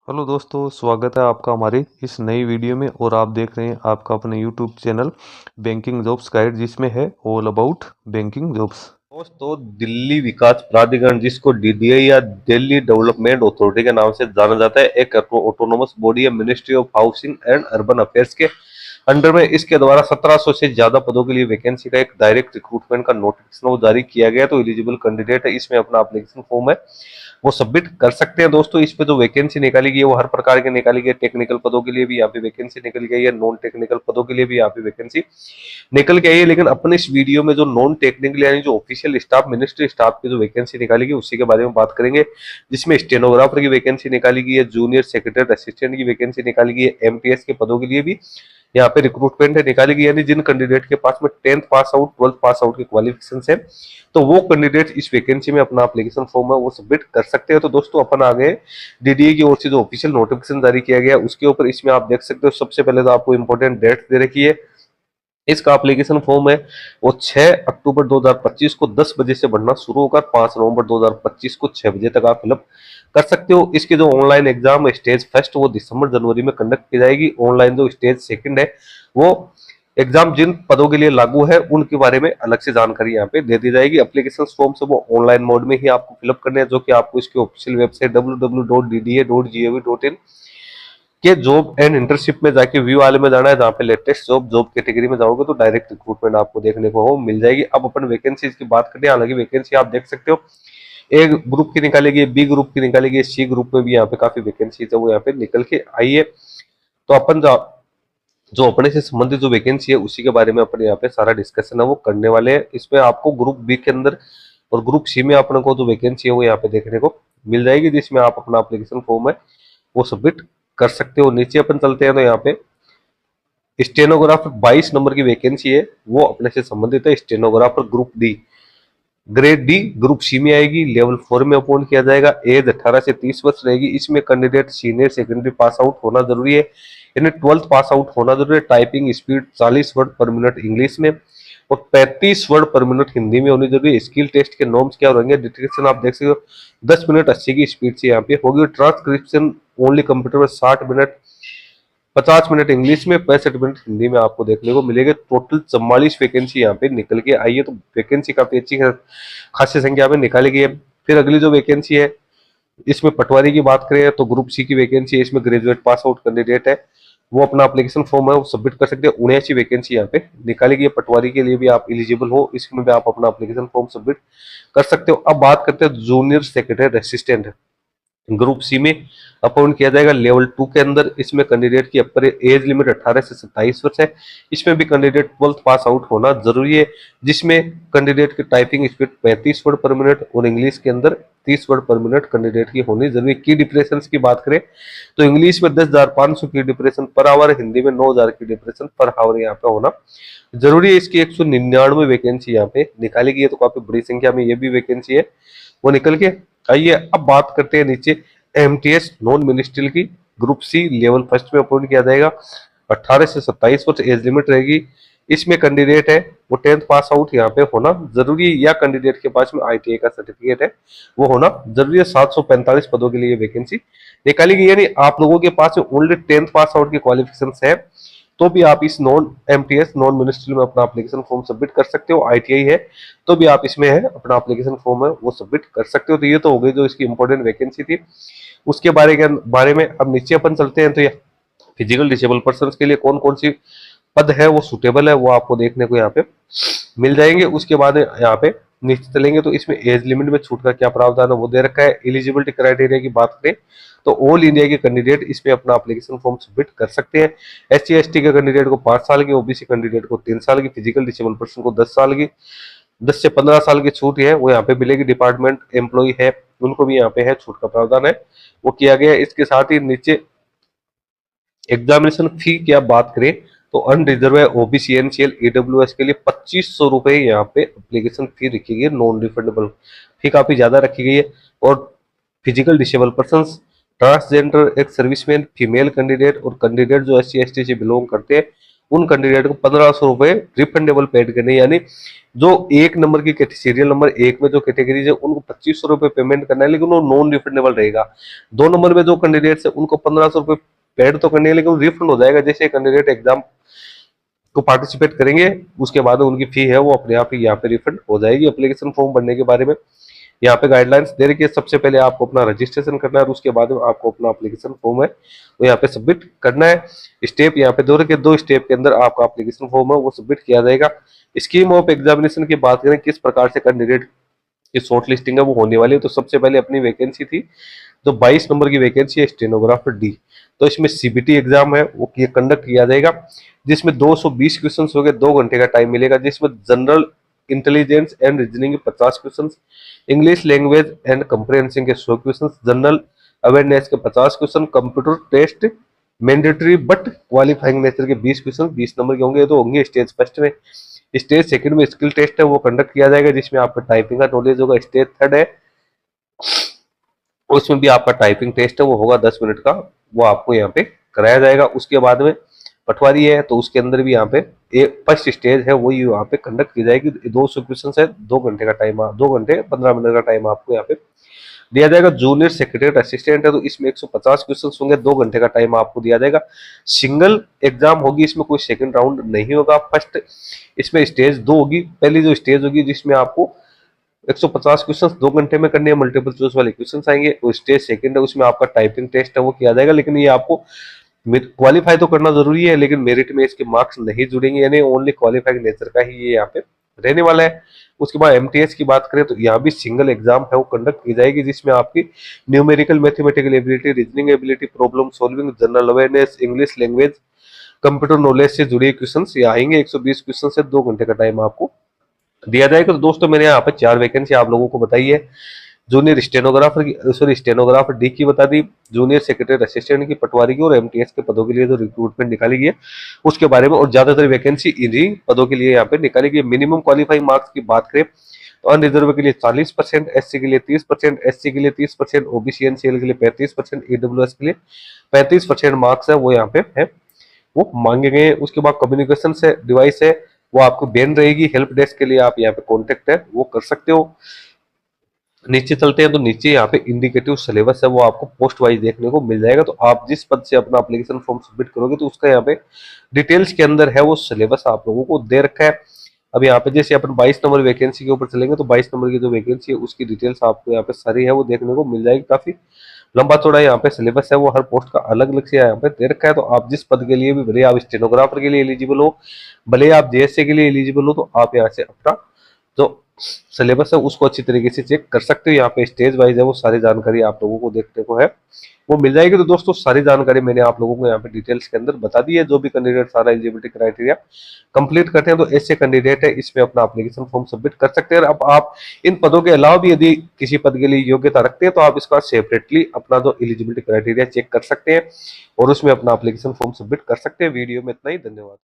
Hello दोस्तों, स्वागत है आपका हमारे इस नई वीडियो में। और आप देख रहे हैं आपका अपने YouTube channel banking jobs guide, जिसमें है ऑल अबाउट बैंकिंग जॉब्स। दोस्तों, दिल्ली विकास प्राधिकरण, जिसको डीडीए या दिल्ली डेवलपमेंट अथॉरिटी के नाम से जाना जाता है, एक ऑटोनोमस बॉडी है ministry of housing and urban affairs के अंडर में। इसके द्वारा 1700 से ज्यादा पदों के लिए वैकेंसी का एक डायरेक्ट रिक्रूटमेंट का नोटिफिकेशन वो जारी किया गया। तो एलिजिबल कैंडिडेट है, इसमें अपना एप्लीकेशन फॉर्म है वो सबमिट कर सकते हैं। दोस्तों, इस पे जो वैकेंसी निकाली गई है वो हर प्रकार के निकाली गई है। टेक्निकल पदों के लिए भी यहाँ पे वैकेंसी निकल गई है, नॉन टेक्निकल पदों के लिए भी यहाँ पे वैकेंसी निकल के आई है। लेकिन अपने इस वीडियो में जो नॉन टेक्निकल यानी जो ऑफिशियल स्टाफ, मिनिस्ट्री स्टाफ की जो वैकेंसी निकाली गई उसी के बारे में बात करेंगे, जिसमें स्टेनोग्राफर की वैकेंसी निकाली गई है, जूनियर सेक्रेटरी असिस्टेंट की वैकेंसी निकाली गई है, एमटीएस के पदों के लिए भी यहाँ पे रिक्रूटमेंट है निकाली गई। यानी जिन कैंडिडेट के पास में 10th pass out 12th pass out के क्वालिफिकेशन है, तो वो कैंडिडेट इस वैकेंसी में अपना एप्लीकेशन फॉर्म है वो सबमिट कर सकते हैं। तो दोस्तों, अपन आगे डीडीए की ओर से जो ऑफिशियल नोटिफिकेशन जारी किया गया उसके ऊपर इसमें आप देख सकते हो। सबसे पहले तो आपको इंपॉर्टेंट डेट दे रखी है। इसका एप्लीकेशन फॉर्म है वो 6 अक्टूबर 2025 को 10 बजे से भरना शुरू होगा। 5 नवंबर 2025 को 6 बजे तक आप फिलअप कर सकते हो। इसके जो ऑनलाइन एग्जाम स्टेज फर्स्ट वो दिसंबर जनवरी में कंडक्ट की जाएगी। ऑनलाइन जो स्टेज सेकंड है वो एग्जाम जिन पदों के लिए लागू है उनके बारे में अलग से जानकारी यहाँ पे दे दी जाएगी। एप्लीकेशन फॉर्म से वो ऑनलाइन मोड में ही आपको फिलअप करने हैं, जो कि आपको इसके ऑफिशियल वेबसाइट www.dda.gov.in के जॉब एंड इंटर्नशिप में जाके व्यू वाले में जाना है, जहाँ पे लेटेस्ट जॉब कैटेगरी में जाओगे तो डायरेक्ट रिक्रूटमेंट आपको देखने को हो मिल जाएगी। अब अपन वैकेंसीज की बात करते हैं। हालांकि वैकेंसी आप देख सकते हो, ए ग्रुप की निकाली गई, बी ग्रुप की निकाली गई, सी ग्रुप में भी यहाँ पे काफी वैकेंसी है वो यहाँ पे निकल के आई है। तो अपन जो अपने से संबंधित जो वैकेंसी है उसी के बारे में अपन यहाँ पे सारा डिस्कशन है वो करने वाले हैं। इसमें आपको ग्रुप बी के अंदर और ग्रुप सी में अपने को जो वैकेंसी है वो यहाँ पे देखने को मिल जाएगी, जिसमें आप अपना एप्लीकेशन फॉर्म है वो सबमिट कर सकते हो। नीचे अपन चलते हैं तो यहाँ पे स्टेनोग्राफर 22 नंबर की वैकेंसी है वो अपने से संबंधित है। Stenographer group D, grade D group C में आएगी, लेवल 4 में अपॉइंट किया जाएगा। एज 18 से 30 वर्ष रहेगी। इसमें candidate senior secondary pass out होना जरूरी है, यानी 12th पास आउट होना जरूरी है। टाइपिंग स्पीड 40 वर्ड पर मिनट इंग्लिश में और 35 वर्ड पर मिनट हिंदी में होनी जरूरी है। स्किल टेस्ट के नॉर्म्स क्या रहेंगे, डिटेक्शन आप देख सकते हो 10 मिनट 80 की स्पीड से यहाँ पे होगी। ट्रांसक्रिप्शन ओनली कंप्यूटर में 60 मिनट, 50 मिनट इंग्लिश में, 65 मिनट हिंदी में आपको देखने को मिलेगा। टोटल 44 वैकेंसी यहाँ पे निकल के आई है। तो वैकेंसी काफी अच्छी खासी संख्या में निकाली गई है। फिर अगली जो वैकेंसी है इसमें पटवारी की बात करें तो ग्रुप सी की वैकेंसी है। इसमें ग्रेजुएट पास आउट कैंडिडेट है वो अपना एप्लीकेशन फॉर्म है वो सबमिट कर सकते हैं। 79 वैकेंसी यहाँ पे निकाली गई है। पटवारी के लिए भी आप एलिजिबल हो, इसमें भी आप अपना एप्लीकेशन फॉर्म सबमिट कर सकते हो। अब बात करते हैं junior secretary assistant group C में अपॉइंट किया जाएगा लेवल 2 के अंदर। इसमें कैंडिडेट की अपर एज लिमिट 18 से 27 वर्ष है। इसमें भी कैंडिडेट 12th पास आउट होना जरूरी है, जिसमें कैंडिडेट की टाइपिंग स्पीड 35 वर्ड पर मिनट और इंग्लिश के अंदर 30 वर्ड पर मिनट कैंडिडेट की होनी जरूरी है। की डिप्रेशन की बात करें तो इंग्लिश में 10,500 की डिप्रेशन पर आवर, हिंदी में 9,000 की डिप्रेशन पर आवर यहाँ पे होना जरूरी है। इसकी 199 वैकेंसी यहाँ पे निकाली गई है। तो काफी बड़ी संख्या में ये भी वैकेंसी है वो निकल के आइए। अब बात करते हैं नीचे एमटीएस नॉन मिनिस्ट्रियल की। ग्रुप सी लेवल फर्स्ट में अपॉइंट किया जाएगा। 18 से 27 वर्ष एज लिमिट रहेगी। इसमें कैंडिडेट है वो 10th पास आउट यहाँ पे होना जरूरी है, या कैंडिडेट के पास में आईटीआई का सर्टिफिकेट है वो होना जरूरी है। 745 पदों के लिए वैकेंसी निकाली गई। यानी आप लोगों के पास में ओनली 10th पास आउट के क्वालिफिकेशन है तो भी आप इस नॉन एमटीएस नॉन मिनिस्ट्रियल में अपना एप्लीकेशन फॉर्म सबमिट कर सकते हो। आईटीआई है तो भी आप इसमें है अपना एप्लीकेशन फॉर्म है वो सबमिट कर सकते हो। तो ये तो हो गई जो इसकी इंपॉर्टेंट वैकेंसी थी उसके बारे में। अब नीचे अपन चलते हैं तो ये फिजिकल डिसेबल पर्सन के लिए कौन कौन सी पद है वो सुटेबल है वो आपको देखने को यहाँ पे मिल जाएंगे। उसके बाद यहाँ पे नीचे चलेंगे तो इसमें एज लिमिट में छूट का क्या प्रावधान है वो दे रखा है। एलिजिबिलिटी क्राइटेरिया की बात करें तो ऑल इंडिया के कैंडिडेट इसमें अपना एप्लीकेशन फॉर्म सबमिट कर सकते हैं। एससी एसटी के कैंडिडेट को 5 साल की, ओबीसी कैंडिडेट को 3 साल की, फिजिकल डिसेबल पर्सन को 10 साल की, 10 से 15 साल की छूट है वो यहाँ पे मिलेगी। डिपार्टमेंट एम्प्लॉय है उनको भी यहाँ पे है छूट का प्रावधान है वो किया गया है। इसके साथ ही नीचे एग्जामिनेशन फी की आप बात करें तो अनरिजर्व ओबीसी एनसीएल ईडब्ल्यूएस के लिए 2500 रुपए यहाँ पे एप्लीकेशन फी रखी गई है। नॉन रिफंडेबल फी काफी ज्यादा रखी गई है। और फिजिकल डिसेबल पर्सन, ट्रांसजेंडर, एक सर्विसमैन, फीमेल कैंडिडेट और कैंडिडेट जो एससी एसटी से बिलोंग करते हैं उन कैंडिडेट को 1500 रुपए रिफंडेबल पेड करने, यानी जो एक नंबर की सीरियल नंबर एक में जो कैटेगरीज है उनको 2500 रुपए पेमेंट करना है, लेकिन वो नॉन रिफंडेबल रहेगा। 2 नंबर में जो कैंडिडेट्स है उनको 1500 रुपए पेड तो करनी है, लेकिन रिफंड हो जाएगा जैसे कैंडिडेट एग्जाम को पार्टिसिपेट करेंगे, उसके बाद उनकी फी है वो अपने आप ही यहाँ पे रिफंड हो जाएगी। एप्लीकेशन फॉर्म भरने के बारे में यहाँ पे गाइडलाइंस दे रखी है। सबसे पहले आपको अपना रजिस्ट्रेशन करना है और उसके बाद में आपको अपना एप्लीकेशन फॉर्म है वो यहाँ पे सबमिट करना है। स्टेप यहाँ पे दो रखे, 2 स्टेप के अंदर आपका एप्लीकेशन फॉर्म है वो सबमिट किया जाएगा। स्कीम ऑफ एग्जामिनेशन की बात करें, किस प्रकार से कैंडिडेट की शॉर्ट लिस्टिंग है वो होने वाली है, तो सबसे पहले अपनी वैकेंसी थी जो 22 नंबर की वैकेंसी है स्टेनोग्राफर डी, तो इसमें सीबीटी एग्जाम है वो कंडक्ट किया जाएगा, जिसमें 220 क्वेश्चन हो गए, 2 घंटे का टाइम मिलेगा, जिसमें जनरल इंटेलिजेंस एंड रीजनिंग के 50 question, English language and comprehension के 100 क्वेश्चन, जनरल अवेयरनेस के 50 question, computer test mandatory but qualifying nature के 20 क्वेश्चन 20 नंबर के होंगे, तो होंगे स्टेज फर्स्ट में। स्टेज सेकंड में स्किल टेस्ट है वो कंडक्ट किया जाएगा, जिसमें आपका टाइपिंग का नॉलेज होगा। स्टेज थर्ड है उसमें भी आपका टाइपिंग टेस्ट है वो होगा 10 मिनट का, वो आपको यहाँ पे कराया जाएगा। उसके बाद में पटवारी है तो उसके अंदर भी यहाँ पे एक फर्स्ट स्टेज है वही यहाँ पे कंडक्ट की जाएगी। 200 क्वेश्चन है, 2 घंटे का टाइम, 2 घंटे 15 मिनट का टाइम आपको यहाँ पे दिया जाएगा। जूनियर सेक्रेटरी असिस्टेंट है तो इसमें 150 क्वेश्चन होंगे, 2 घंटे का टाइम आपको दिया जाएगा। सिंगल एग्जाम होगी, इसमें कोई सेकंड राउंड नहीं होगा। फर्स्ट इसमें स्टेज 2 होगी, पहली जो स्टेज होगी जिसमें आपको 150 क्वेश्चन 2 घंटे में करने हैं, मल्टीपल चॉइस वाले क्वेश्चन आएंगे। वो स्टेज सेकंड है उसमें आपका टाइपिंग टेस्ट है वो किया जाएगा, लेकिन ये आपको क्वालिफाई तो करना जरूरी है, लेकिन मेरिट में इसके मार्क्स नहीं जुड़ेंगे, यानी ओनली क्वालिफाइंग नेचर का ही ये यहाँ पे रहने वाला है। उसके बाद एमटीएस की बात करें तो यहाँ भी सिंगल एग्जाम है वो कंडक्ट की जाएगी, जिसमें आपकी numerical mathematical ability, reasoning ability, problem solving, general awareness, English language, computer knowledge से जुड़े क्वेश्चन ये आएंगे। 120 क्वेश्चन से 2 घंटे का टाइम आपको दिया जाएगा। तो दोस्तों मैंने यहाँ पे 4 वैकेंसी आप लोगों को बताई है। जूनियर स्टेनोग्राफर की, सॉरी स्टेनोग्राफर डी की बता दी, जूनियर सेक्रेटरी असिस्टेंट की, पटवारी की, और एमटीएस के पदों के लिए जो रिक्रूटमेंट निकाली गई है उसके बारे में, और ज्यादातर वैकेंसी इन्हीं पदों के लिए यहाँ पे निकाली गई। मिनिमम क्वालिफाइंग मार्क्स की बात करें तो अनरिजर्व के लिए 40%, एससी के लिए 30%, एससी के लिए 30%, ओबीसी एनसीएल के लिए 35%, ईडब्ल्यूएस के लिए 35% मार्क्स है वो यहाँ पे है वो मांगे गए हैं। उसके बाद कम्युनिकेशन से डिवाइस है वो आपको बैन रहेगी। हेल्प डेस्क के लिए आप यहाँ पे कॉन्टेक्ट है वो कर सकते हो। नीचे चलते हैं तो नीचे यहाँ पे इंडिकेटिव सिलेबस है वो आपको पोस्ट वाइज देखने को मिल जाएगा। तो आप जिस पद से अपना एप्लीकेशन फॉर्म सबमिट करोगे तो उसका यहाँ पे डिटेल्स के अंदर है वो सिलेबस आप लोगों को दे रखा है। अब यहाँ पे जैसे अपन 22 नंबर वैकेंसी के ऊपर चलेंगे तो 22 नंबर की जो वैकेंसी है उसकी डिटेल्स आपको यहाँ पे सारी है वो देखने को मिल जाएगी। काफी लंबा चौड़ा यहाँ पे सिलेबस है वो हर पोस्ट का अलग अलग से यहाँ पे दे रखा है। तो आप जिस पद के लिए भी, भले आप स्टेनोग्राफर के लिए एलिजिबल हो, भले आप जेएसए के लिए एलिजिबल हो, तो आप यहाँ से अपना जो सिलेबस है उसको अच्छी तरीके से चेक कर सकते हो। यहाँ पे स्टेज वाइज है वो सारी जानकारी आप लोगों को देखने को है वो मिल जाएगी। तो दोस्तों सारी जानकारी मैंने आप लोगों को यहाँ पे डिटेल्स के अंदर बता दी है। जो भी कैंडिडेट सारा एलिजिबिलिटी क्राइटेरिया कंप्लीट करते हैं तो ऐसे कैंडिडेट है इसमें अपना एप्लीकेशन फॉर्म सबमिट कर सकते हैं। अब आप इन पदों के अलावा भी यदि किसी पद के लिए योग्यता रखते हैं तो आप इसका सेपरेटली अपना जो एलिजिबिलिटी क्राइटेरिया चेक कर सकते हैं और उसमें अपना एप्लीकेशन फॉर्म सबमिट कर सकते हैं। वीडियो में इतना ही, धन्यवाद।